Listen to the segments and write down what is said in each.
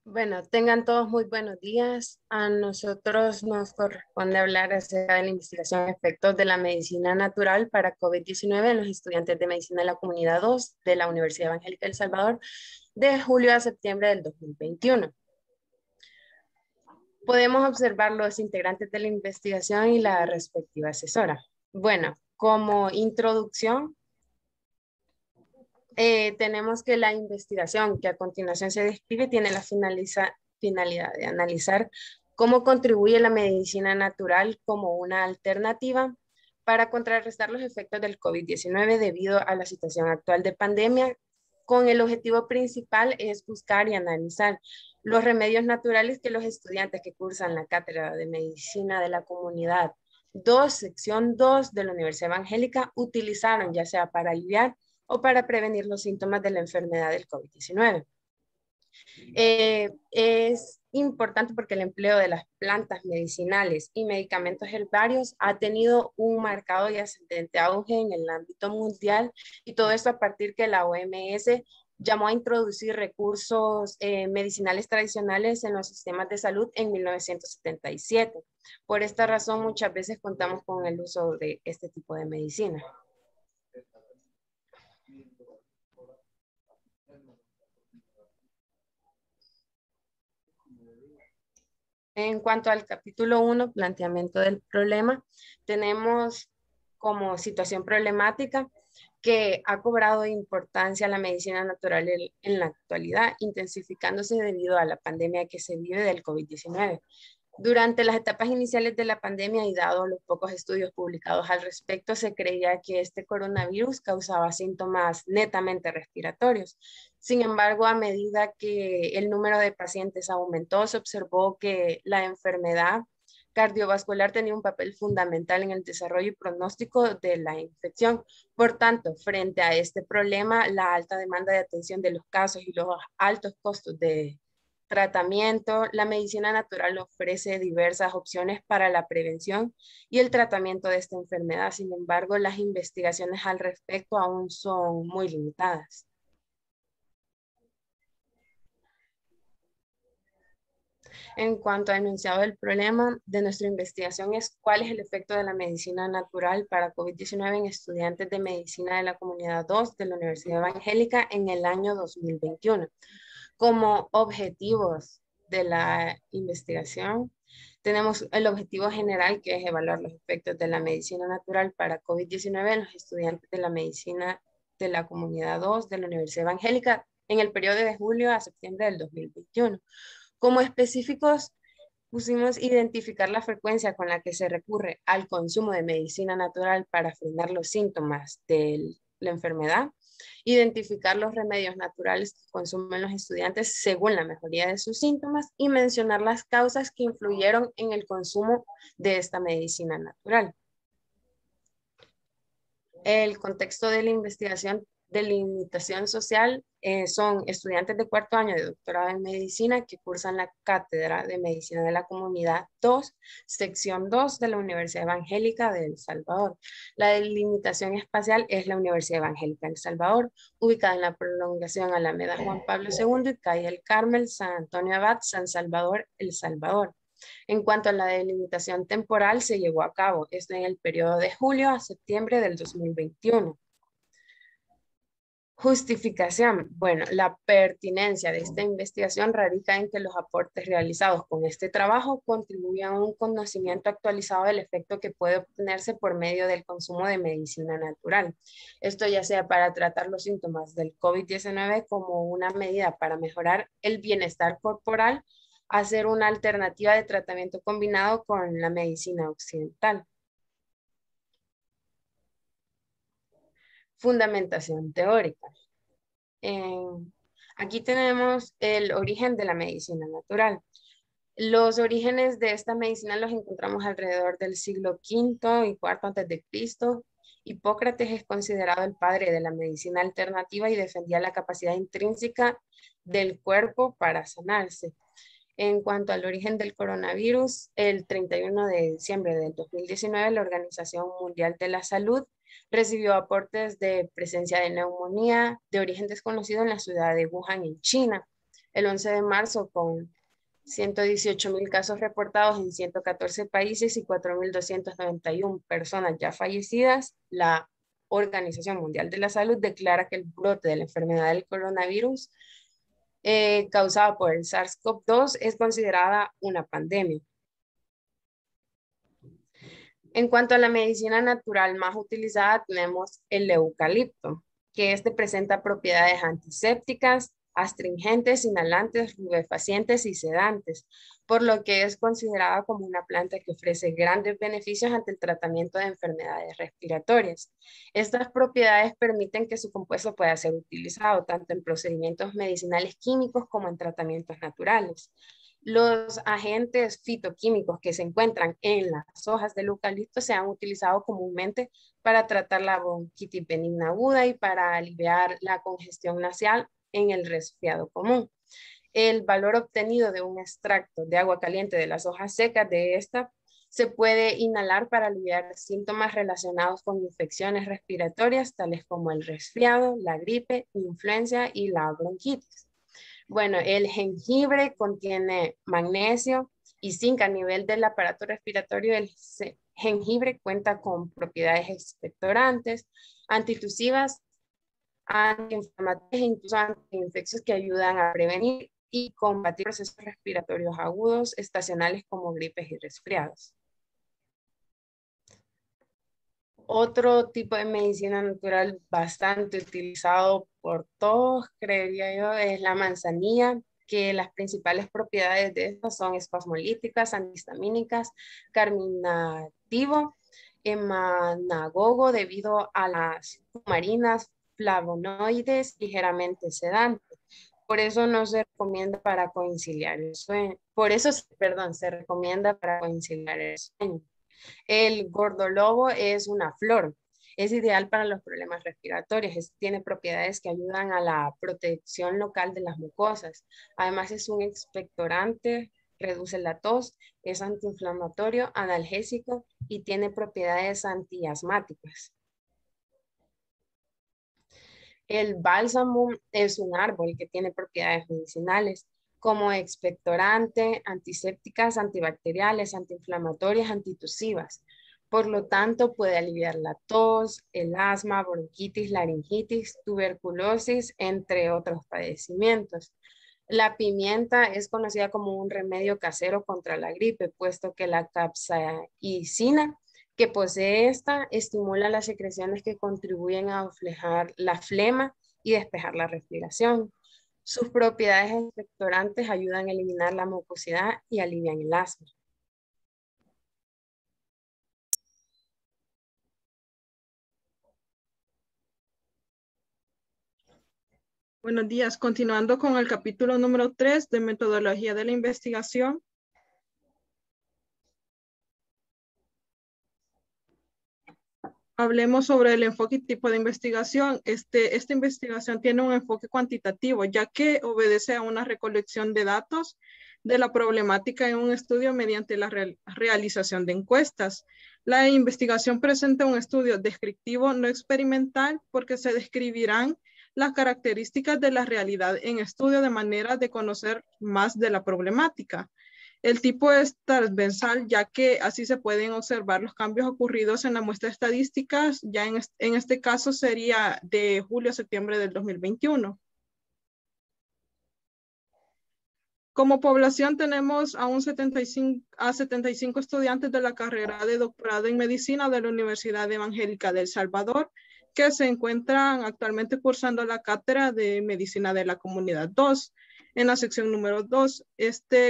Bueno, tengan todos muy buenos días. A nosotros nos corresponde hablar acerca de la investigación de efectos de la medicina natural para COVID-19 en los estudiantes de medicina de la comunidad 2 de la Universidad Evangélica de El Salvador de julio a septiembre del 2021. Podemos observar los integrantes de la investigación y la respectiva asesora. Bueno, como introducción, tenemos que la investigación que a continuación se describe tiene la finalidad de analizar cómo contribuye la medicina natural como una alternativa para contrarrestar los efectos del COVID-19 debido a la situación actual de pandemia, con el objetivo principal es buscar y analizar los remedios naturales que los estudiantes que cursan la cátedra de medicina de la comunidad 2, sección 2 de la Universidad Evangélica utilizaron ya sea para aliviar o para prevenir los síntomas de la enfermedad del COVID-19. Es importante porque el empleo de las plantas medicinales y medicamentos herbarios ha tenido un marcado y ascendente auge en el ámbito mundial y todo esto a partir que la OMS llamó a introducir recursos medicinales tradicionales en los sistemas de salud en 1977. Por esta razón, muchas veces contamos con el uso de este tipo de medicina. En cuanto al capítulo 1, planteamiento del problema, tenemos como situación problemática que ha cobrado importancia la medicina natural en la actualidad, intensificándose debido a la pandemia que se vive del COVID-19. Durante las etapas iniciales de la pandemia y dado los pocos estudios publicados al respecto, se creía que este coronavirus causaba síntomas netamente respiratorios. Sin embargo, a medida que el número de pacientes aumentó, se observó que la enfermedad cardiovascular tenía un papel fundamental en el desarrollo y pronóstico de la infección. Por tanto, frente a este problema, la alta demanda de atención de los casos y los altos costos de tratamiento, la medicina natural ofrece diversas opciones para la prevención y el tratamiento de esta enfermedad. Sin embargo, las investigaciones al respecto aún son muy limitadas. En cuanto al enunciado del problema de nuestra investigación es cuál es el efecto de la medicina natural para COVID-19 en estudiantes de medicina de la comunidad 2 de la Universidad Evangélica en el año 2021. Como objetivos de la investigación, tenemos el objetivo general, que es evaluar los efectos de la medicina natural para COVID-19 en los estudiantes de la medicina de la comunidad 2 de la Universidad Evangélica en el periodo de julio a septiembre del 2021. Como específicos, pusimos identificar la frecuencia con la que se recurre al consumo de medicina natural para frenar los síntomas de la enfermedad, identificar los remedios naturales que consumen los estudiantes según la mejoría de sus síntomas y mencionar las causas que influyeron en el consumo de esta medicina natural. El contexto de la investigación de limitación social son estudiantes de cuarto año de doctorado en medicina que cursan la cátedra de medicina de la comunidad 2, sección 2 de la Universidad Evangélica de El Salvador. La delimitación espacial es la Universidad Evangélica de El Salvador, ubicada en la prolongación Alameda Juan Pablo II y calle El Carmel, San Antonio Abad, San Salvador, El Salvador. En cuanto a la delimitación temporal, se llevó a cabo esto en el periodo de julio a septiembre del 2021. Justificación. Bueno, la pertinencia de esta investigación radica en que los aportes realizados con este trabajo contribuyen a un conocimiento actualizado del efecto que puede obtenerse por medio del consumo de medicina natural. Esto ya sea para tratar los síntomas del COVID-19 como una medida para mejorar el bienestar corporal, hacer una alternativa de tratamiento combinado con la medicina occidental. Fundamentación teórica. Aquí tenemos el origen de la medicina natural. Los orígenes de esta medicina los encontramos alrededor del siglo V y IV antes de Cristo. Hipócrates es considerado el padre de la medicina alternativa y defendía la capacidad intrínseca del cuerpo para sanarse. En cuanto al origen del coronavirus, el 31 de diciembre del 2019, la Organización Mundial de la Salud recibió aportes de presencia de neumonía de origen desconocido en la ciudad de Wuhan, en China. el 11 de marzo con 118.000 casos reportados en 114 países y 4.291 personas ya fallecidas, la Organización Mundial de la Salud declara que el brote de la enfermedad del coronavirus causada por el SARS-CoV-2 es considerada una pandemia. En cuanto a la medicina natural más utilizada, tenemos el eucalipto, que este presenta propiedades antisépticas, astringentes, inhalantes, rubefacientes y sedantes, por lo que es considerada como una planta que ofrece grandes beneficios ante el tratamiento de enfermedades respiratorias. Estas propiedades permiten que su compuesto pueda ser utilizado tanto en procedimientos medicinales químicos como en tratamientos naturales. Los agentes fitoquímicos que se encuentran en las hojas del eucalipto se han utilizado comúnmente para tratar la bronquitis benigna aguda y para aliviar la congestión nasal en el resfriado común. El valor obtenido de un extracto de agua caliente de las hojas secas de esta se puede inhalar para aliviar síntomas relacionados con infecciones respiratorias, tales como el resfriado, la gripe, influenza y la bronquitis. Bueno, el jengibre contiene magnesio y zinc a nivel del aparato respiratorio. El jengibre cuenta con propiedades expectorantes, antitusivas, antiinflamatorias e incluso antiinfeccios que ayudan a prevenir y combatir procesos respiratorios agudos estacionales como gripes y resfriados. Otro tipo de medicina natural bastante utilizado por todos, creería yo, es la manzanilla, que las principales propiedades de estas son espasmolíticas, antihistamínicas, carminativo, emanagogo debido a las marinas, flavonoides, ligeramente sedantes. Por eso no se recomienda para conciliar el sueño. Por eso, perdón, se recomienda para conciliar el sueño. El gordolobo es una flor. Es ideal para los problemas respiratorios. Tiene propiedades que ayudan a la protección local de las mucosas. Además es un expectorante, reduce la tos, es antiinflamatorio, analgésico y tiene propiedades antiasmáticas. El bálsamo es un árbol que tiene propiedades medicinales como expectorante, antisépticas, antibacteriales, antiinflamatorias, antitusivas. Por lo tanto, puede aliviar la tos, el asma, bronquitis, laringitis, tuberculosis, entre otros padecimientos. La pimienta es conocida como un remedio casero contra la gripe, puesto que la capsaicina que posee esta estimula las secreciones que contribuyen a aflojar la flema y despejar la respiración. Sus propiedades expectorantes ayudan a eliminar la mucosidad y alivian el asma. Buenos días. Continuando con el capítulo número 3 de metodología de la investigación. Hablemos sobre el enfoque y tipo de investigación. Esta investigación tiene un enfoque cuantitativo, ya que obedece a una recolección de datos de la problemática en un estudio mediante la realización de encuestas. La investigación presenta un estudio descriptivo no experimental porque se describirán las características de la realidad en estudio de manera de conocer más de la problemática. El tipo es transversal, ya que así se pueden observar los cambios ocurridos en la muestra estadística, ya en este caso sería de julio a septiembre del 2021. Como población tenemos a 75 estudiantes de la carrera de doctorado en medicina de la Universidad Evangélica de El Salvador, que se encuentran actualmente cursando la cátedra de Medicina de la Comunidad 2, en la sección número 2.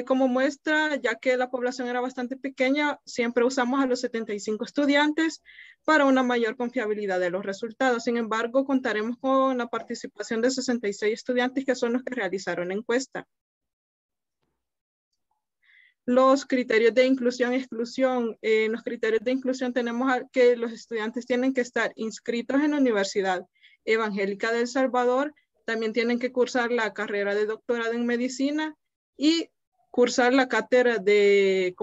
Como muestra, ya que la población era bastante pequeña, siempre usamos a los 75 estudiantes para una mayor confiabilidad de los resultados. Sin embargo, contaremos con la participación de 66 estudiantes que son los que realizaron la encuesta. Los criterios de inclusión y exclusión. En los criterios de inclusión tenemos que los estudiantes tienen que estar inscritos en la Universidad Evangélica de El Salvador, también tienen que cursar la carrera de doctorado en medicina y cursar la cátedra de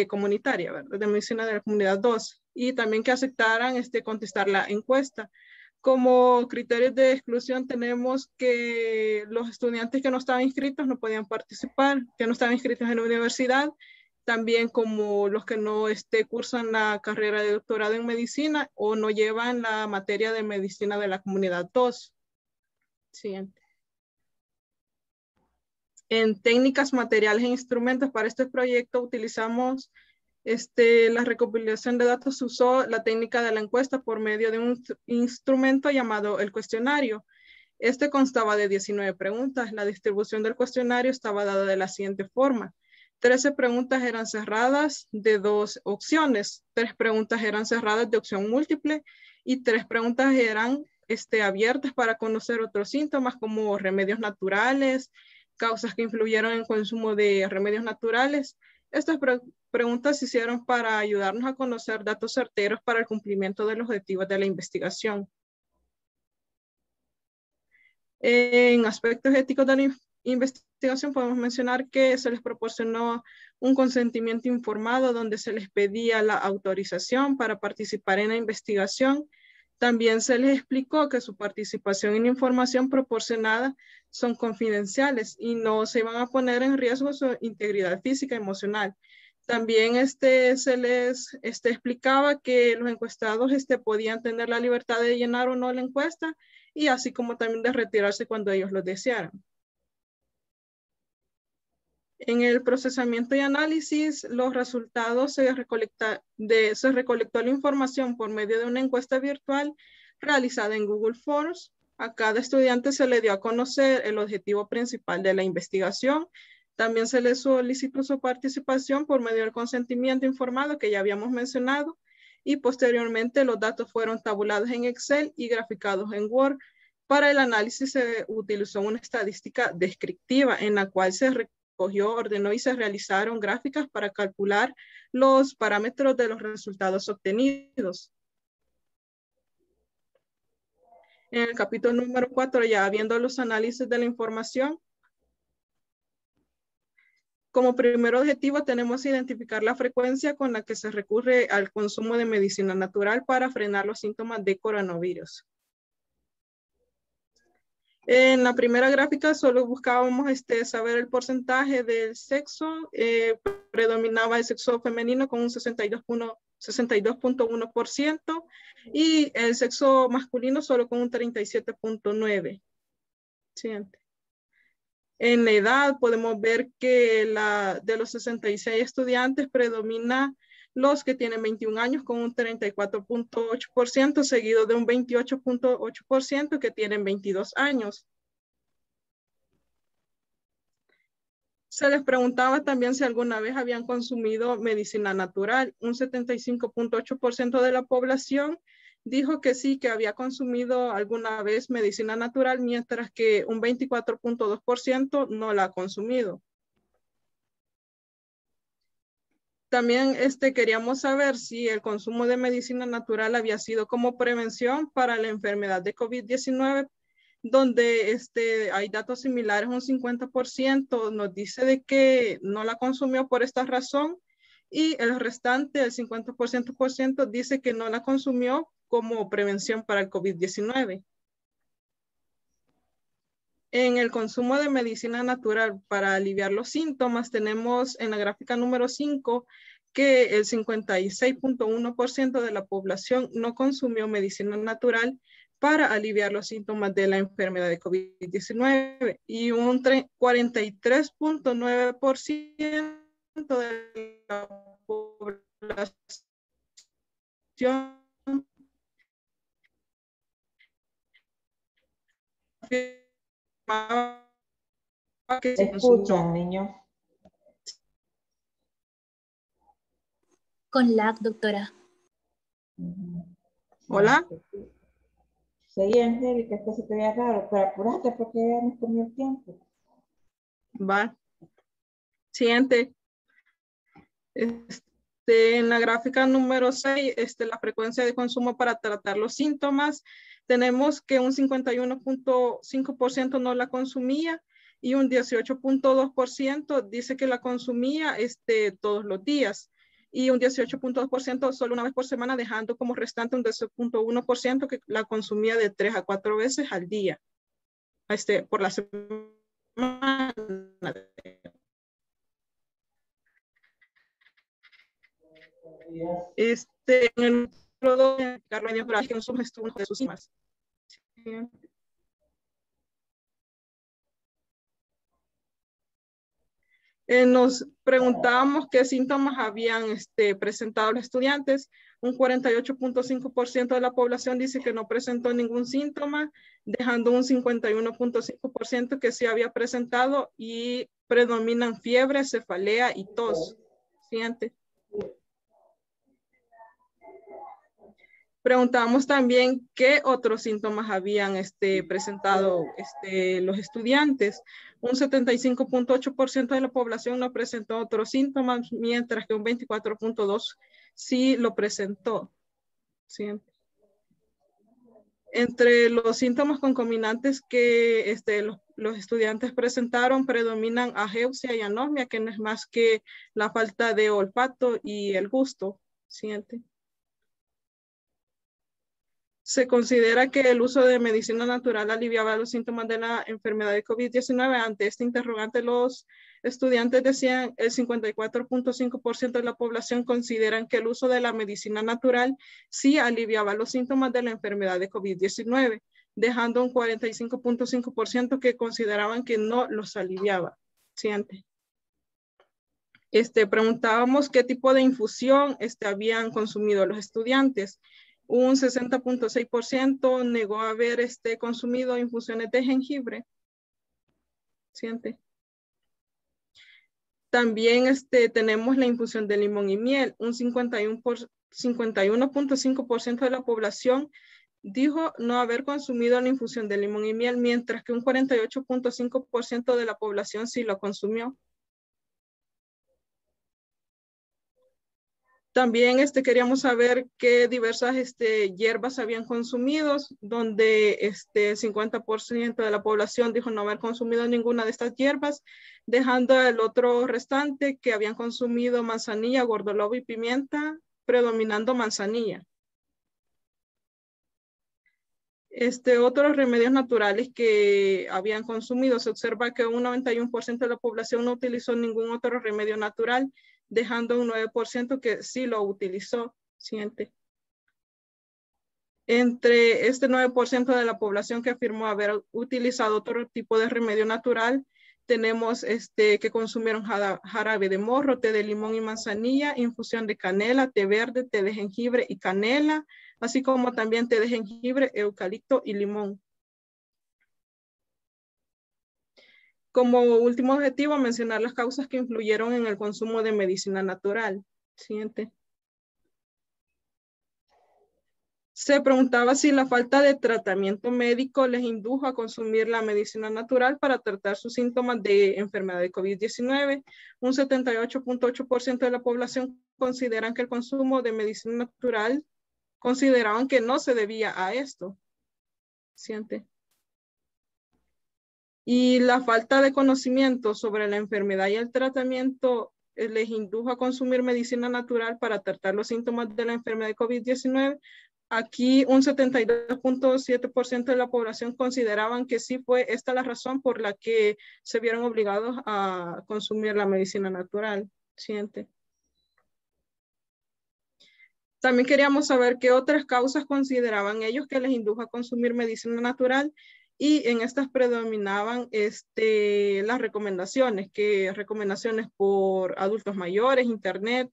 comunitaria, ¿verdad? De medicina de la comunidad 2, y también que aceptaran contestar la encuesta. Como criterios de exclusión tenemos que los estudiantes que no estaban inscritos no podían participar, que no estaban inscritos en la universidad, también como los que no cursan la carrera de doctorado en medicina o no llevan la materia de medicina de la comunidad 2. Siguiente. En técnicas, materiales e instrumentos para este proyecto utilizamos la recopilación de datos. Se usó la técnica de la encuesta por medio de un instrumento llamado el cuestionario. Este constaba de 19 preguntas. La distribución del cuestionario estaba dada de la siguiente forma. 13 preguntas eran cerradas de 2 opciones. 3 preguntas eran cerradas de opción múltiple y 3 preguntas eran abiertas para conocer otros síntomas como remedios naturales, causas que influyeron en el consumo de remedios naturales. Estas preguntas se hicieron para ayudarnos a conocer datos certeros para el cumplimiento de los objetivos de la investigación. En aspectos éticos de la investigación podemos mencionar que se les proporcionó un consentimiento informado donde se les pedía la autorización para participar en la investigación. También se les explicó que su participación en información proporcionada son confidenciales y no se iban a poner en riesgo su integridad física y emocional. También se les explicaba que los encuestados podían tener la libertad de llenar o no la encuesta y así como también de retirarse cuando ellos lo desearan. En el procesamiento y análisis, los resultados se recolectó la información por medio de una encuesta virtual realizada en Google Forms. A cada estudiante se le dio a conocer el objetivo principal de la investigación. También se le solicitó su participación por medio del consentimiento informado que ya habíamos mencionado y posteriormente los datos fueron tabulados en Excel y graficados en Word. Para el análisis se utilizó una estadística descriptiva en la cual se recogió, ordenó y se realizaron gráficas para calcular los parámetros de los resultados obtenidos. En el capítulo número 4, ya viendo los análisis de la información, como primer objetivo tenemos identificar la frecuencia con la que se recurre al consumo de medicina natural para frenar los síntomas de coronavirus. En la primera gráfica solo buscábamos saber el porcentaje del sexo. Predominaba el sexo femenino con un 62.1% y el sexo masculino solo con un 37.9%. Siguiente. En la edad podemos ver que de los 66 estudiantes predomina los que tienen 21 años con un 34.8%, seguido de un 28.8% que tienen 22 años. Se les preguntaba también si alguna vez habían consumido medicina natural. Un 75.8% de la población dijo que sí, que había consumido alguna vez medicina natural, mientras que un 24.2% no la ha consumido. También queríamos saber si el consumo de medicina natural había sido como prevención para la enfermedad de COVID-19, donde hay datos similares, un 50% nos dice de que no la consumió por esta razón y el restante, el 50% dice que no la consumió como prevención para el COVID-19. En el consumo de medicina natural para aliviar los síntomas, tenemos en la gráfica número 5 que el 56.1% de la población no consumió medicina natural para aliviar los síntomas de la enfermedad de COVID-19 y un 43.9% de la población que se escuchan, niños. Con lag, doctora. Hola. Sí, Angélica, esto se te veía raro, pero apúrate porque ya nos comió el tiempo. Va. Siguiente. En la gráfica número 6, la frecuencia de consumo para tratar los síntomas, tenemos que un 51.5% no la consumía y un 18.2% dice que la consumía todos los días. y un 18.2% solo una vez por semana, dejando como restante un 12.1% que la consumía de 3 a 4 veces al día, por la semana. En el producto de Carlos Medias que son estudios de sus síntomas. Nos preguntábamos qué síntomas habían presentado los estudiantes. Un 48.5% de la población dice que no presentó ningún síntoma, dejando un 51.5% que sí había presentado y predominan fiebre, cefalea y tos. Siguiente. Preguntábamos también qué otros síntomas habían presentado los estudiantes. Un 75.8% de la población no presentó otros síntomas, mientras que un 24.2% sí lo presentó. Siguiente. Entre los síntomas concomitantes que los estudiantes presentaron, predominan ageusia y anosmia, que no es más que la falta de olfato y el gusto. Siguiente. Se considera que el uso de medicina natural aliviaba los síntomas de la enfermedad de COVID-19. Ante este interrogante, los estudiantes decían el 54.5% de la población consideran que el uso de la medicina natural sí aliviaba los síntomas de la enfermedad de COVID-19, dejando un 45.5% que consideraban que no los aliviaba. Siguiente. Preguntábamos qué tipo de infusión habían consumido los estudiantes. Un 60.6% negó haber consumido infusiones de jengibre. Siguiente. También tenemos la infusión de limón y miel. Un 51.5% de la población dijo no haber consumido la infusión de limón y miel, mientras que un 48.5% de la población sí lo consumió. También queríamos saber qué diversas hierbas habían consumido, donde el 50% de la población dijo no haber consumido ninguna de estas hierbas, dejando el otro restante que habían consumido manzanilla, gordolobo y pimienta, predominando manzanilla. Otros remedios naturales que habían consumido, se observa que un 91% de la población no utilizó ningún otro remedio natural, dejando un 9% que sí lo utilizó. Siguiente. Entre este 9% de la población que afirmó haber utilizado otro tipo de remedio natural, tenemos que consumieron jarabe de morro, té de limón y manzanilla, infusión de canela, té verde, té de jengibre y canela, así como también té de jengibre, eucalipto y limón. Como último objetivo, mencionar las causas que influyeron en el consumo de medicina natural. Siguiente. Se preguntaba si la falta de tratamiento médico les indujo a consumir la medicina natural para tratar sus síntomas de enfermedad de COVID-19. Un 78.8% de la población consideran que el consumo de medicina natural consideraban que no se debía a esto. Siguiente. Y la falta de conocimiento sobre la enfermedad y el tratamiento les indujo a consumir medicina natural para tratar los síntomas de la enfermedad de COVID-19. Aquí un 72.7% de la población consideraban que sí fue esta la razón por la que se vieron obligados a consumir la medicina natural. Siguiente. También queríamos saber qué otras causas consideraban ellos que les indujo a consumir medicina natural, y en estas predominaban las recomendaciones, recomendaciones por adultos mayores, internet,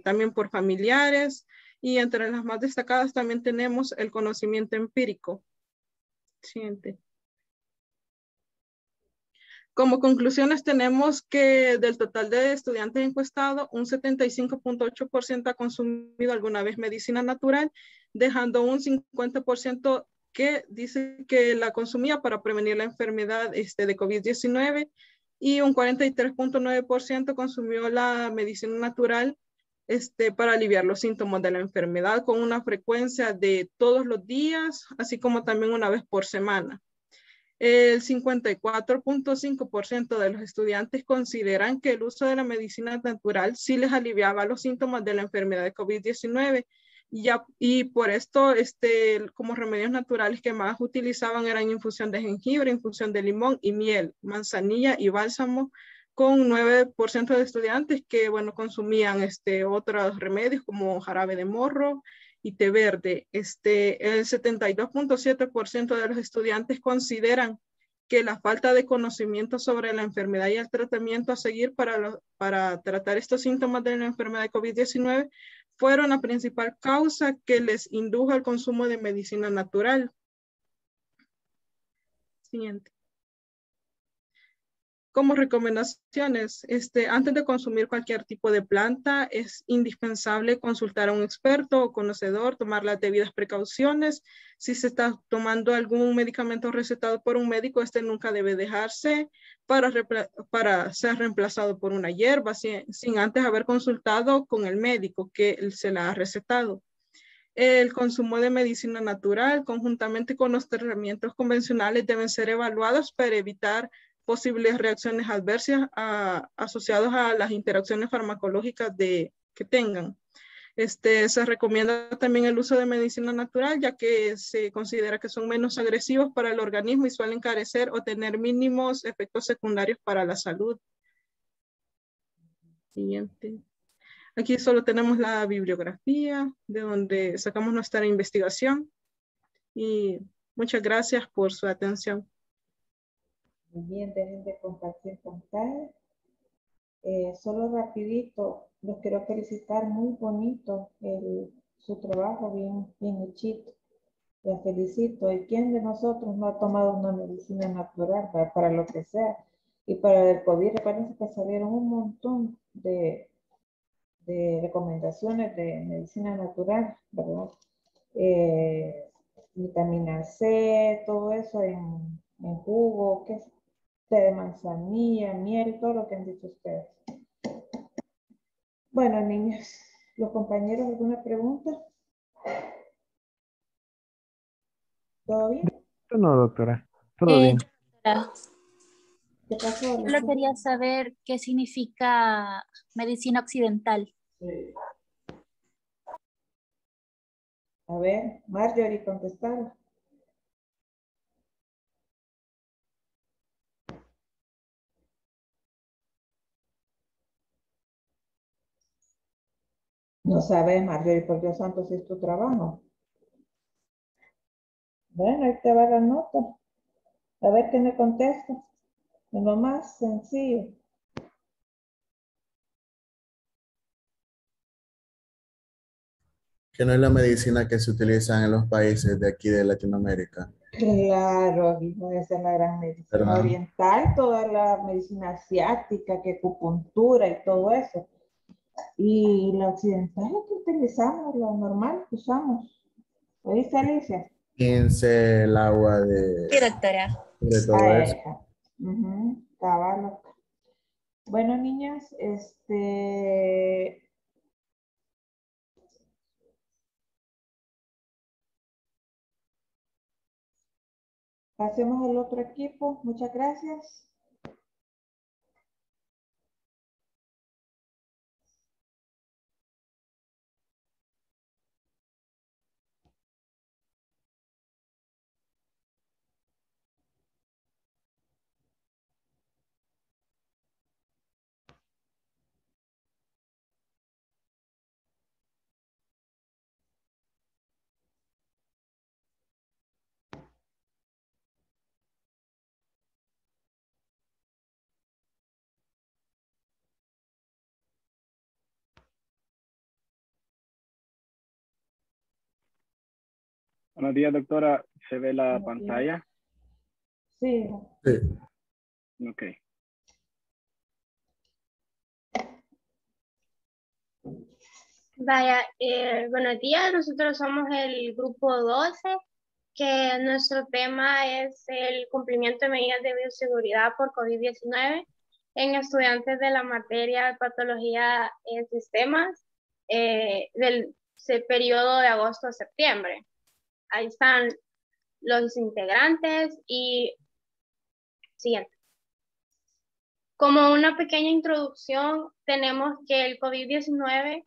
también por familiares, y entre las más destacadas también tenemos el conocimiento empírico. Siguiente. Como conclusiones tenemos que del total de estudiantes encuestados, un 75.8% ha consumido alguna vez medicina natural, dejando un 50% que dice que la consumía para prevenir la enfermedad de COVID-19, y un 43.9% consumió la medicina natural para aliviar los síntomas de la enfermedad con una frecuencia de todos los días, así como también una vez por semana. El 54.5% de los estudiantes consideran que el uso de la medicina natural sí les aliviaba los síntomas de la enfermedad de COVID-19. Y por esto, como remedios naturales que más utilizaban eran infusión de jengibre, infusión de limón y miel, manzanilla y bálsamo, con 9% de estudiantes que, bueno, consumían otros remedios como jarabe de morro y té verde. El 72.7% de los estudiantes consideran que la falta de conocimiento sobre la enfermedad y el tratamiento a seguir para tratar estos síntomas de la enfermedad de COVID-19 fueron la principal causa que les indujo al consumo de medicina natural. Siguiente. Como recomendaciones, antes de consumir cualquier tipo de planta, es indispensable consultar a un experto o conocedor, tomar las debidas precauciones. Si se está tomando algún medicamento recetado por un médico, nunca debe dejarse para ser reemplazado por una hierba, sin antes haber consultado con el médico que se la ha recetado. El consumo de medicina natural, conjuntamente con los tratamientos convencionales, deben ser evaluados para evitar posibles reacciones adversas asociadas a las interacciones farmacológicas que tengan. Se recomienda también el uso de medicina natural, ya que se considera que son menos agresivos para el organismo y suelen carecer o tener mínimos efectos secundarios para la salud. Siguiente. Aquí solo tenemos la bibliografía de donde sacamos nuestra investigación. Y muchas gracias por su atención. Muy bien, dejen de compartir pantalla. Solo rapidito, los quiero felicitar, muy bonito su trabajo, bien hechito. Les felicito. ¿Y quién de nosotros no ha tomado una medicina natural para lo que sea? Y para el COVID, recuerden que salieron un montón de recomendaciones de medicina natural, ¿verdad? Vitamina C, todo eso en jugo, té de manzanilla, miel, todo lo que han dicho ustedes. Bueno, niños, los compañeros, ¿alguna pregunta? ¿Todo bien? No, doctora. Todo bien. Doctora, ¿Qué pasó? solo quería saber qué significa medicina occidental. A ver, Marjorie, contestar. No sabes, Marjorie, por Dios santo, si es tu trabajo. Bueno, ahí te va la nota. A ver qué me contesta. Es lo más sencillo. Que no es la medicina que se utiliza en los países de aquí de Latinoamérica. Claro, hijo, esa es la gran medicina ¿Verdad? oriental, toda la medicina asiática, que acupuntura y todo eso. Y la occidental es que utilizamos, la normal que usamos. ¿Oíste, Alicia? 15, el agua Sí, doctora. de todo eso. Esa. Caballo. Bueno, niñas, pasemos al otro equipo. Muchas gracias. Buenos días, doctora. ¿Se ve la Buenos pantalla? Sí. Sí. Ok. Vaya, buenos días, nosotros somos el grupo 12, que nuestro tema es el cumplimiento de medidas de bioseguridad por COVID-19 en estudiantes de la materia de patología en sistemas del periodo de agosto a septiembre. Ahí están los integrantes y Siguiente. Como una pequeña introducción, tenemos que el COVID-19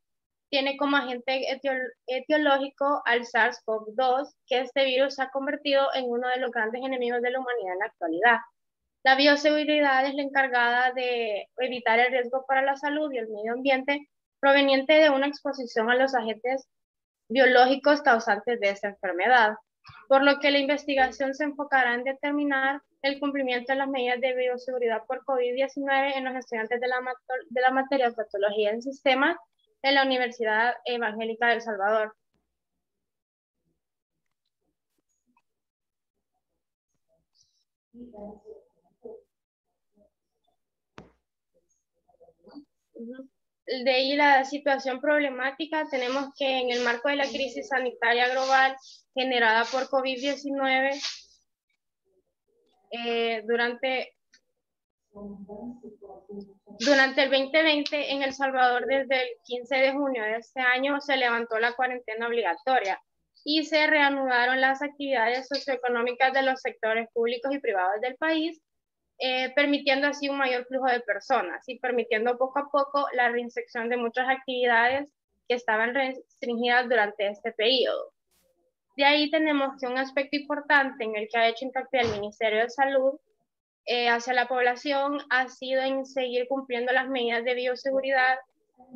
tiene como agente etiológico al SARS-CoV-2, que este virus se ha convertido en uno de los grandes enemigos de la humanidad en la actualidad. La bioseguridad es la encargada de evitar el riesgo para la salud y el medio ambiente proveniente de una exposición a los agentes biológicos causantes de esta enfermedad, por lo que la investigación se enfocará en determinar el cumplimiento de las medidas de bioseguridad por COVID-19 en los estudiantes de la materia de patología en sistemas en la Universidad Evangélica de El Salvador. De ahí la situación problemática, tenemos que en el marco de la crisis sanitaria global generada por COVID-19, durante el 2020 en El Salvador, desde el 15 de junio de este año, se levantó la cuarentena obligatoria y se reanudaron las actividades socioeconómicas de los sectores públicos y privados del país, permitiendo así un mayor flujo de personas y permitiendo poco a poco la reinserción de muchas actividades que estaban restringidas durante este periodo. De ahí tenemos que un aspecto importante en el que ha hecho hincapié el Ministerio de Salud hacia la población ha sido en seguir cumpliendo las medidas de bioseguridad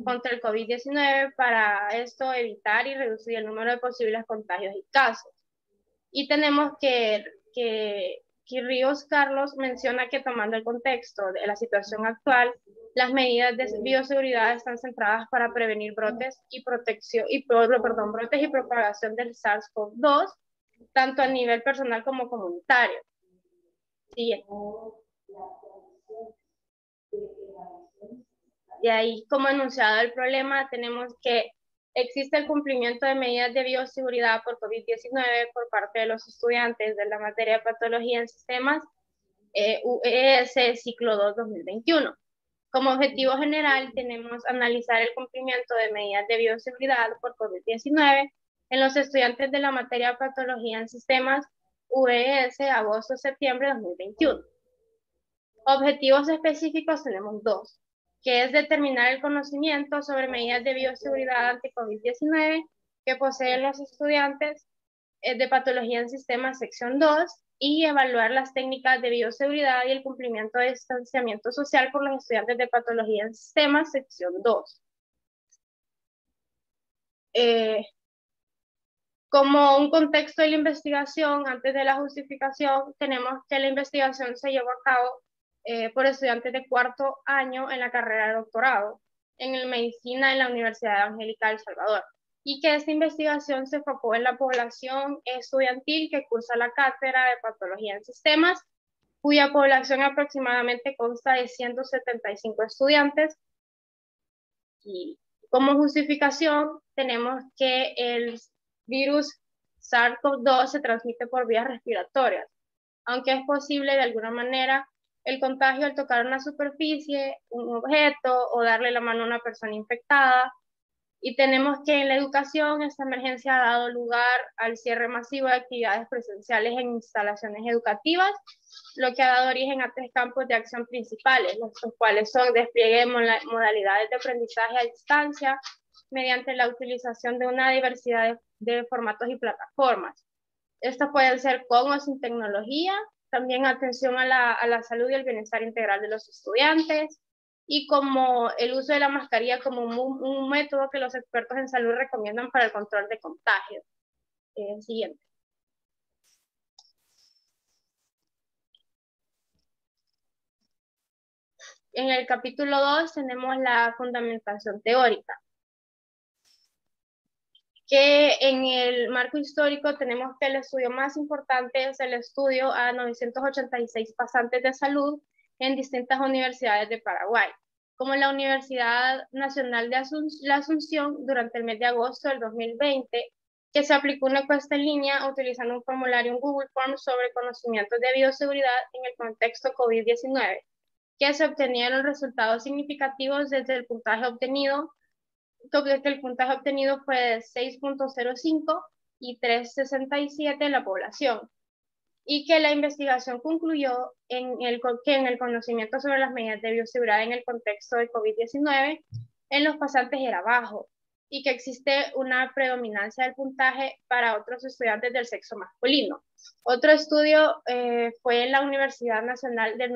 contra el COVID-19 para esto evitar y reducir el número de posibles contagios y casos. Y tenemos que Ríos Carlos menciona que tomando el contexto de la situación actual, las medidas de bioseguridad están centradas para prevenir brotes y propagación del SARS-CoV-2, tanto a nivel personal como comunitario. Siguiente. Y ahí, como enunciado el problema, tenemos que existe el cumplimiento de medidas de bioseguridad por COVID-19 por parte de los estudiantes de la materia de patología en sistemas UES ciclo 2 2021. Como objetivo general, tenemos analizar el cumplimiento de medidas de bioseguridad por COVID-19 en los estudiantes de la materia de patología en sistemas UES agosto-septiembre 2021. Objetivos específicos tenemos dos, que es determinar el conocimiento sobre medidas de bioseguridad ante COVID-19 que poseen los estudiantes de patología en sistemas sección 2 y evaluar las técnicas de bioseguridad y el cumplimiento de distanciamiento social por los estudiantes de patología en sistemas sección 2. Como un contexto de la investigación, antes de la justificación, tenemos que la investigación se llevó a cabo por estudiantes de cuarto año en la carrera de doctorado en medicina en la Universidad Evangélica de El Salvador, y que esta investigación se enfocó en la población estudiantil que cursa la cátedra de patología en sistemas, cuya población aproximadamente consta de 175 estudiantes. Y como justificación tenemos que el virus SARS-CoV-2 se transmite por vías respiratorias, aunque es posible de alguna manera el contagio al tocar una superficie, un objeto o darle la mano a una persona infectada. Y tenemos que en la educación esta emergencia ha dado lugar al cierre masivo de actividades presenciales en instalaciones educativas, lo que ha dado origen a 3 campos de acción principales, los cuales son despliegue de modalidades de aprendizaje a distancia mediante la utilización de una diversidad de formatos y plataformas. Estas pueden ser con o sin tecnología, también atención a la salud y el bienestar integral de los estudiantes, y como el uso de la mascarilla como un método que los expertos en salud recomiendan para el control de contagios. Siguiente. En el capítulo 2 tenemos la fundamentación teórica, que en el marco histórico tenemos que el estudio más importante es el estudio a 986 pasantes de salud en distintas universidades de Paraguay, como la Universidad Nacional de la Asunción durante el mes de agosto del 2020, que se aplicó una encuesta en línea utilizando un formulario en Google Forms sobre conocimientos de bioseguridad en el contexto COVID-19, que se obtenieron resultados significativos desde el puntaje obtenido, fue de 6.05 y 3.67 en la población. y que la investigación concluyó que en el conocimiento sobre las medidas de bioseguridad en el contexto de COVID-19 en los pasantes era bajo y que existe una predominancia del puntaje para otros estudiantes del sexo masculino. Otro estudio fue en la Universidad Nacional del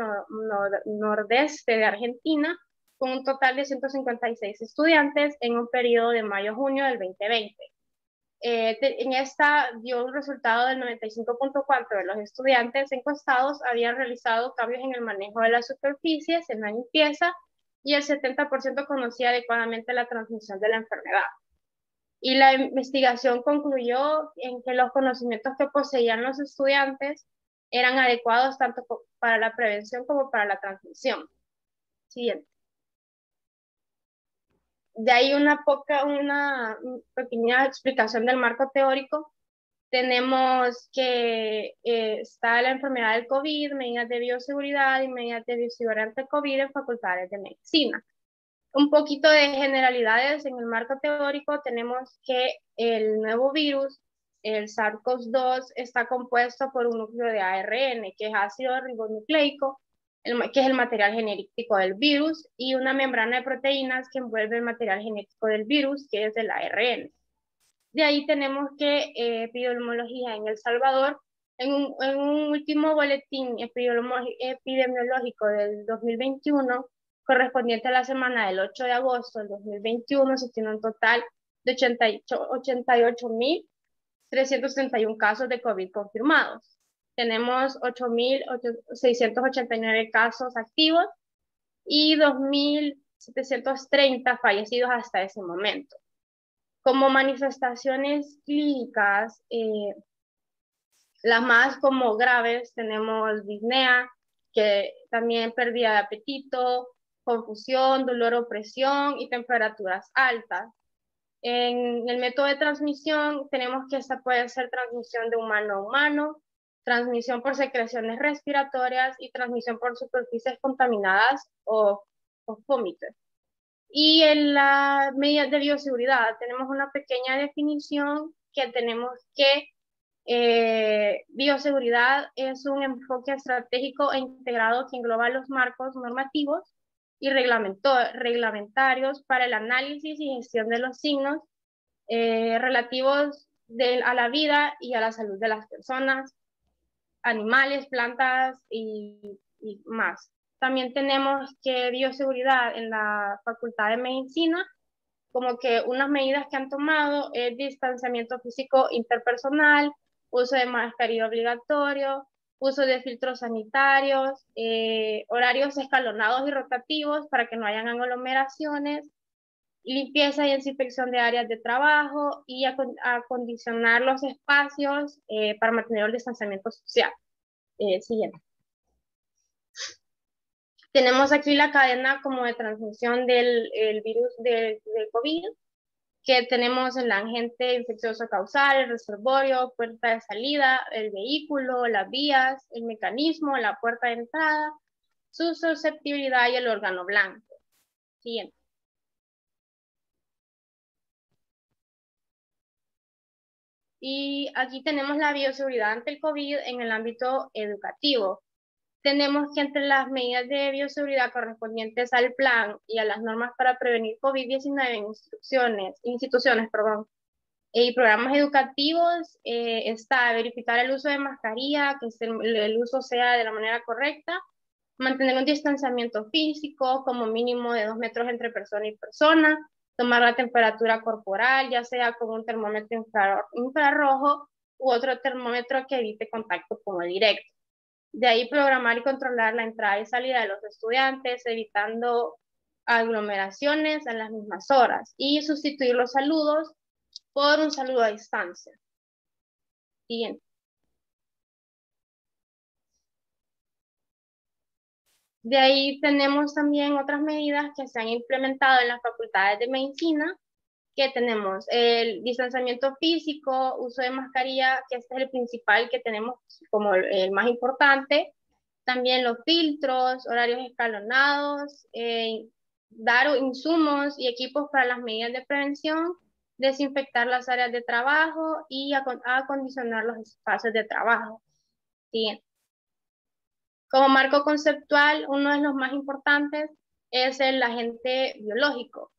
Nordeste de Argentina, con un total de 156 estudiantes en un periodo de mayo-junio del 2020. En esta dio un resultado del 95.4% de los estudiantes encuestados habían realizado cambios en el manejo de las superficies, en la limpieza, y el 70% conocía adecuadamente la transmisión de la enfermedad. Y la investigación concluyó en que los conocimientos que poseían los estudiantes eran adecuados tanto para la prevención como para la transmisión. Siguiente. De ahí una pequeña explicación del marco teórico. Tenemos que está la enfermedad del COVID, medidas de bioseguridad y medidas de bioseguridad ante COVID en facultades de medicina. Un poquito de generalidades en el marco teórico. Tenemos que el nuevo virus, el SARS-CoV-2, está compuesto por un núcleo de ARN, que es ácido ribonucleico, que es el material genético del virus, y una membrana de proteínas que envuelve el material genético del virus, que es el ARN. De ahí tenemos que epidemiología en El Salvador, en un último boletín epidemiológico del 2021, correspondiente a la semana del 8 de agosto del 2021, se tiene un total de 88.331 casos de COVID confirmados. Tenemos 8.689 casos activos y 2.730 fallecidos hasta ese momento. Como manifestaciones clínicas, las más como graves, tenemos disnea, que también pérdida de apetito, confusión, dolor o presión y temperaturas altas. En el método de transmisión tenemos que esta puede ser transmisión de humano a humano, transmisión por secreciones respiratorias y transmisión por superficies contaminadas o vómitos. Y en las medidas de bioseguridad tenemos una pequeña definición que tenemos que bioseguridad es un enfoque estratégico e integrado que engloba los marcos normativos y reglamentarios para el análisis y gestión de los signos relativos a la vida y a la salud de las personas, animales, plantas y más. También tenemos que bioseguridad en la Facultad de Medicina, como que unas medidas que han tomado es distanciamiento físico interpersonal, uso de mascarilla obligatorio, uso de filtros sanitarios, horarios escalonados y rotativos para que no hayan aglomeraciones, limpieza y desinfección de áreas de trabajo y acondicionar los espacios para mantener el distanciamiento social. Siguiente. Tenemos aquí la cadena como de transmisión del virus del COVID, que tenemos el agente infeccioso causal, el reservorio, puerta de salida, el vehículo, las vías, el mecanismo, la puerta de entrada, su susceptibilidad y el órgano blanco. Siguiente. Y aquí tenemos la bioseguridad ante el COVID en el ámbito educativo. Tenemos que entre las medidas de bioseguridad correspondientes al plan y a las normas para prevenir COVID-19 en instituciones y programas educativos, está verificar el uso de mascarilla, que el uso sea de la manera correcta, mantener un distanciamiento físico como mínimo de 2 metros entre persona y persona, tomar la temperatura corporal, ya sea con un termómetro infrarrojo u otro termómetro que evite contacto con el directo. De ahí programar y controlar la entrada y salida de los estudiantes, evitando aglomeraciones en las mismas horas y sustituir los saludos por un saludo a distancia. Siguiente. De ahí tenemos también otras medidas que se han implementado en las facultades de medicina, que tenemos el distanciamiento físico, uso de mascarilla, que este es el principal que tenemos como el más importante. También los filtros, horarios escalonados, dar insumos y equipos para las medidas de prevención, desinfectar las áreas de trabajo y acondicionar los espacios de trabajo. Siguiente. Como marco conceptual, uno de los más importantes es el agente biológico,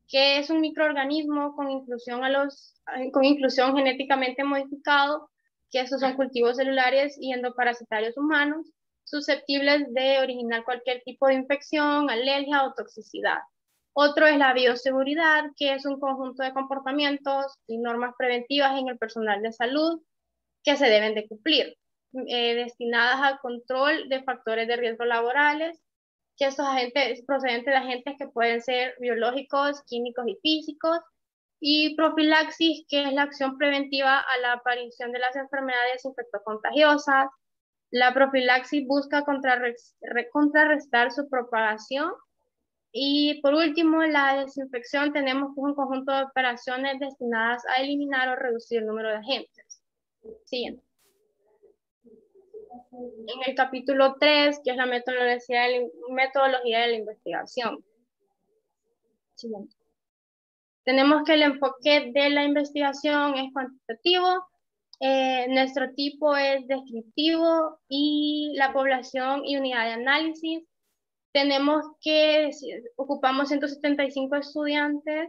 que es un microorganismo con inclusión genéticamente modificado, que estos son cultivos celulares y endoparasitarios humanos, susceptibles de originar cualquier tipo de infección, alergia o toxicidad. Otro es la bioseguridad, que es un conjunto de comportamientos y normas preventivas en el personal de salud que se deben de cumplir, destinadas al control de factores de riesgo laborales, que estos agentes, procedentes de agentes que pueden ser biológicos, químicos y físicos, y profilaxis, que es la acción preventiva a la aparición de las enfermedades infectocontagiosas. La profilaxis busca contrarrestar su propagación. Y por último, la desinfección, tenemos un conjunto de operaciones destinadas a eliminar o reducir el número de agentes. Siguiente. En el capítulo 3, que es la metodología de la investigación. Siguiente. Tenemos que el enfoque de la investigación es cuantitativo, nuestro tipo es descriptivo y la población y unidad de análisis. Tenemos que, ocupamos 175 estudiantes,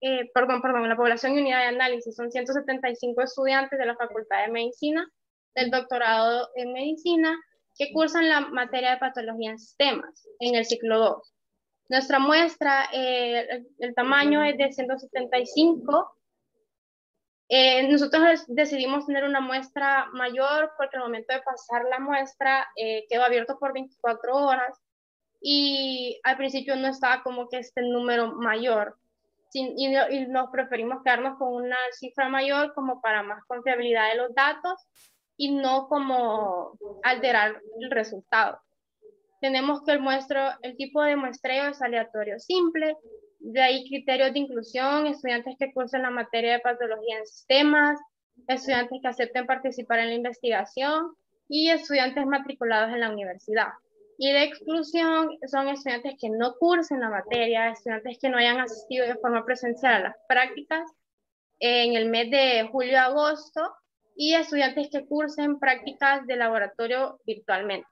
la población y unidad de análisis son 175 estudiantes de la Facultad de Medicina, del doctorado en Medicina, que cursan la materia de patología en sistemas en el ciclo 2. Nuestra muestra, el tamaño es de 175. Nosotros decidimos tener una muestra mayor porque al momento de pasar la muestra quedó abierto por 24 horas y al principio no estaba como que este número mayor. Y nos preferimos quedarnos con una cifra mayor como para más confiabilidad de los datos y no como alterar el resultado. Tenemos que el tipo de muestreo es aleatorio simple, de ahí criterios de inclusión, estudiantes que cursen la materia de patología en sistemas, estudiantes que acepten participar en la investigación y estudiantes matriculados en la universidad. Y de exclusión son estudiantes que no cursen la materia, estudiantes que no hayan asistido de forma presencial a las prácticas en el mes de julio-agosto y estudiantes que cursen prácticas de laboratorio virtualmente.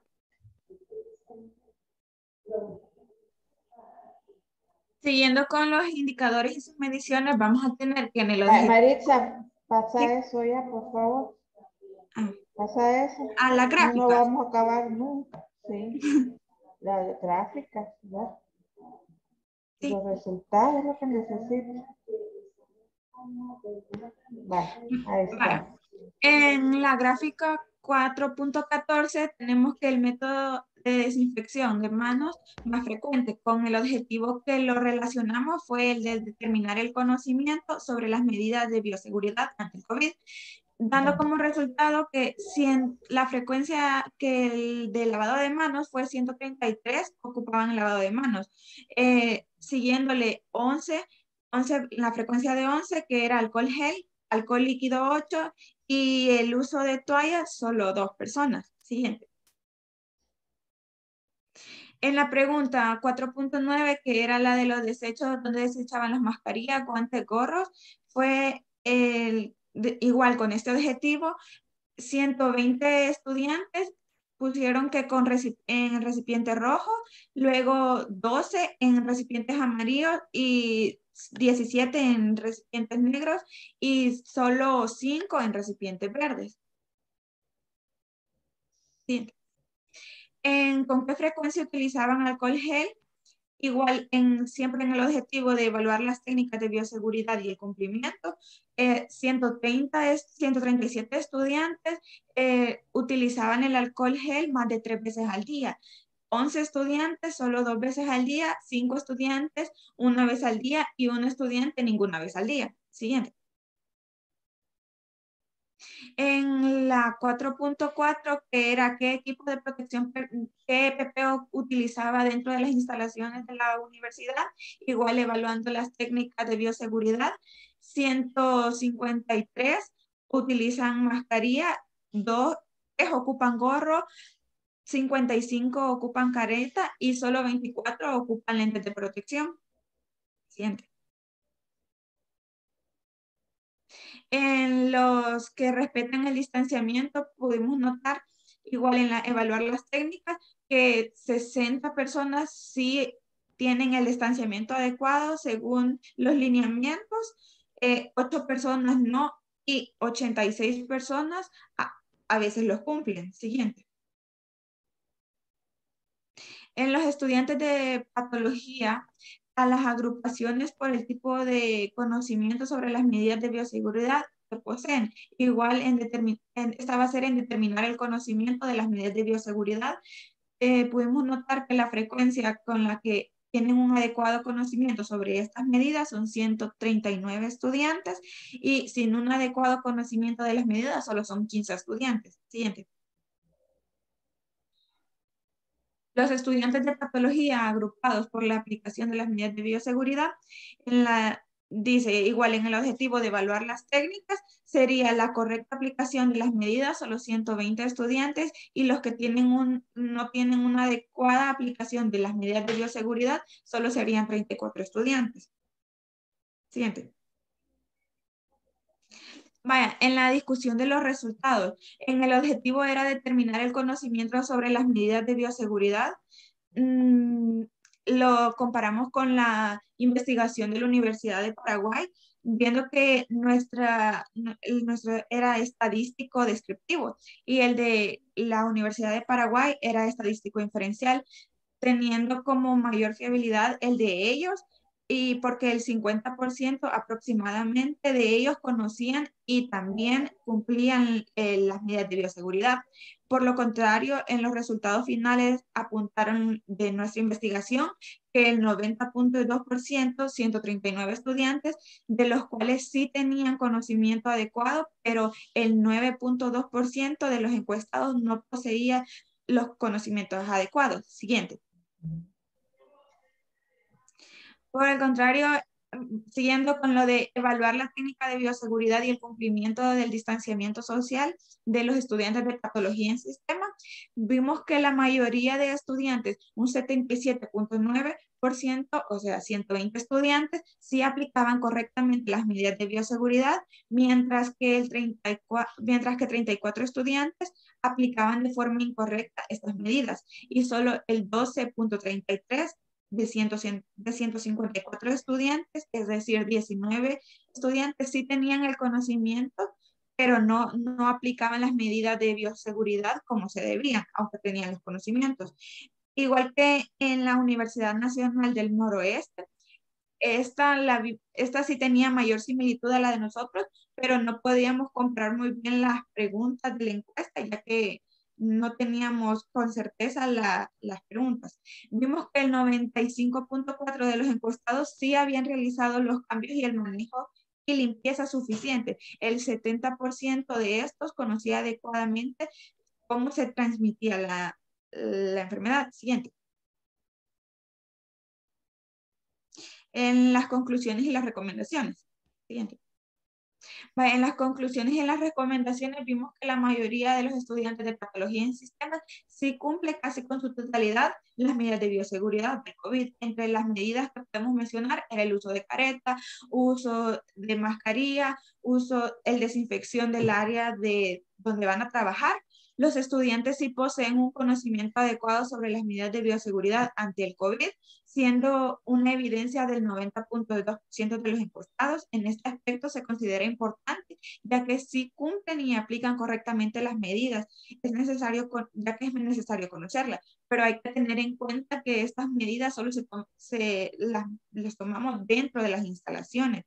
Siguiendo con los indicadores y sus mediciones, vamos a tener que en el objetivo... Maritza, pasa ¿Sí? eso ya, por favor. Ah. Pasa eso. A la gráfica. No vamos a acabar nunca. Sí. Las gráficas, ¿verdad? Sí. Los resultados es lo que necesito. Vale, ahí está. Vale. En la gráfica 4.14 tenemos que el método de desinfección de manos más frecuente con el objetivo que lo relacionamos fue el de determinar el conocimiento sobre las medidas de bioseguridad ante el COVID, dando como resultado que la frecuencia del lavado de manos fue 133 ocupaban el lavado de manos, siguiéndole 11, la frecuencia de 11 que era alcohol gel, alcohol líquido 8 y el uso de toallas solo 2 personas. Siguiente. En la pregunta 4.9, que era la de los desechos, donde desechaban las mascarillas, guantes, gorros, fue igual con este objetivo, 120 estudiantes pusieron que en el recipiente rojo, luego 12 en recipientes amarillos y 17 en recipientes negros y solo 5 en recipientes verdes. Sí. ¿Con qué frecuencia utilizaban alcohol gel? Igual, siempre en el objetivo de evaluar las técnicas de bioseguridad y el cumplimiento, 137 estudiantes utilizaban el alcohol gel más de 3 veces al día. 11 estudiantes solo 2 veces al día, 5 estudiantes 1 vez al día y 1 estudiante ninguna vez al día. Siguiente. En la 4.4, que era qué equipo de protección, qué PPO utilizaba dentro de las instalaciones de la universidad, igual evaluando las técnicas de bioseguridad, 153 utilizan mascarilla, 3 ocupan gorro, 55 ocupan careta y solo 24 ocupan lentes de protección. Siguiente. En los que respetan el distanciamiento, pudimos notar Igual en evaluar las técnicas, que 60 personas sí tienen el distanciamiento adecuado según los lineamientos, 8 personas no y 86 personas a veces los cumplen. Siguiente. En los estudiantes de patología, a las agrupaciones por el tipo de conocimiento sobre las medidas de bioseguridad que poseen. Igual esta va a ser en determinar el conocimiento de las medidas de bioseguridad. Pudimos notar que la frecuencia con la que tienen un adecuado conocimiento sobre estas medidas son 139 estudiantes y sin un adecuado conocimiento de las medidas solo son 15 estudiantes. Siguiente. Los estudiantes de patología agrupados por la aplicación de las medidas de bioseguridad, dice igual en el objetivo de evaluar las técnicas, sería la correcta aplicación de las medidas solo 120 estudiantes y los que no tienen una adecuada aplicación de las medidas de bioseguridad solo serían 34 estudiantes. Siguiente. Vaya, en la discusión de los resultados, en el objetivo era determinar el conocimiento sobre las medidas de bioseguridad. Lo comparamos con la investigación de la Universidad de Paraguay, viendo que nuestro era estadístico descriptivo y el de la Universidad de Paraguay era estadístico inferencial, teniendo como mayor fiabilidad el de ellos, y porque el 50% aproximadamente de ellos conocían y también cumplían las medidas de bioseguridad. Por lo contrario, en los resultados finales apuntaron de nuestra investigación que el 90.2%, 139 estudiantes, de los cuales sí tenían conocimiento adecuado, pero el 9.2% de los encuestados no poseía los conocimientos adecuados. Siguiente. Por el contrario, siguiendo con lo de evaluar la técnica de bioseguridad y el cumplimiento del distanciamiento social de los estudiantes de patología en sistema, vimos que la mayoría de estudiantes, un 77.9%, o sea, 120 estudiantes, sí aplicaban correctamente las medidas de bioseguridad, mientras que 34 estudiantes aplicaban de forma incorrecta estas medidas y solo el 12.33% de 154 estudiantes, es decir, 19 estudiantes sí tenían el conocimiento, pero no aplicaban las medidas de bioseguridad como se debían, aunque tenían los conocimientos. Igual que en la Universidad Nacional del Noroeste, esta sí tenía mayor similitud a la de nosotros, pero no podíamos comprar muy bien las preguntas de la encuesta, ya que no teníamos con certeza las preguntas. Vimos que el 95.4% de los encuestados sí habían realizado los cambios y el manejo y limpieza suficiente. El 70% de estos conocía adecuadamente cómo se transmitía la enfermedad. Siguiente. En las conclusiones y las recomendaciones. Siguiente. En las conclusiones y en las recomendaciones vimos que la mayoría de los estudiantes de patología en sistemas sí cumple casi con su totalidad las medidas de bioseguridad de COVID. Entre las medidas que podemos mencionar era el uso de careta, uso de mascarilla, el desinfección del área de donde van a trabajar. Los estudiantes sí poseen un conocimiento adecuado sobre las medidas de bioseguridad ante el COVID, siendo una evidencia del 90.2% de los encuestados. En este aspecto se considera importante, ya que sí cumplen y aplican correctamente las medidas, ya que es necesario conocerlas, pero hay que tener en cuenta que estas medidas solo las tomamos dentro de las instalaciones.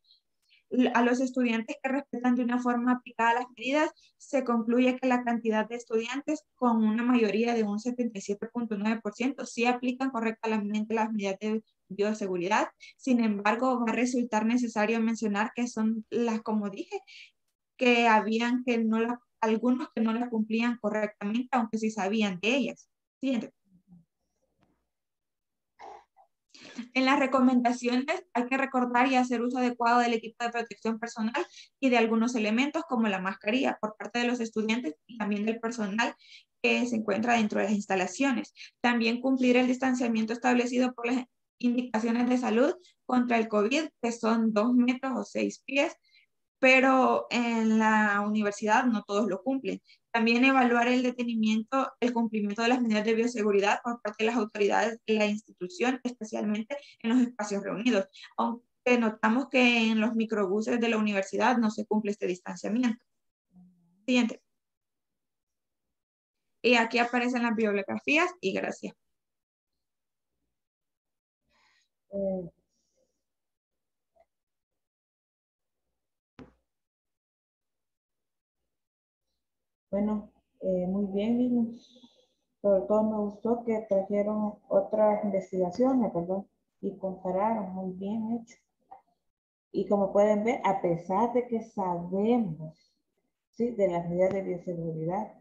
A los estudiantes que respetan de una forma aplicada las medidas, se concluye que la cantidad de estudiantes con una mayoría de un 77.9% sí aplican correctamente las medidas de bioseguridad. Sin embargo, va a resultar necesario mencionar que son como dije, que habían algunos que no las cumplían correctamente, aunque sí sabían de ellas. Siguiente. En las recomendaciones hay que recordar y hacer uso adecuado del equipo de protección personal y de algunos elementos como la mascarilla por parte de los estudiantes y también del personal que se encuentra dentro de las instalaciones. También cumplir el distanciamiento establecido por las indicaciones de salud contra el COVID, que son 2 metros o 6 pies, pero en la universidad no todos lo cumplen. También evaluar el detenimiento, el cumplimiento de las medidas de bioseguridad por parte de las autoridades de la institución, especialmente en los espacios reunidos. Aunque notamos que en los microbuses de la universidad no se cumple este distanciamiento. Siguiente. Y aquí aparecen las bibliografías y gracias. Bueno, muy bien, niños. Sobre todo me gustó que trajeron otras investigaciones, ¿verdad? Y compararon, muy bien hecho. Y como pueden ver, a pesar de que sabemos, ¿sí?, de las medidas de bioseguridad,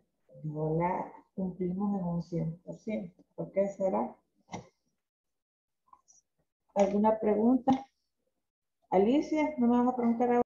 no la cumplimos en un 100%. ¿Por qué será? ¿Alguna pregunta? Alicia, ¿no me vas a preguntar ahora?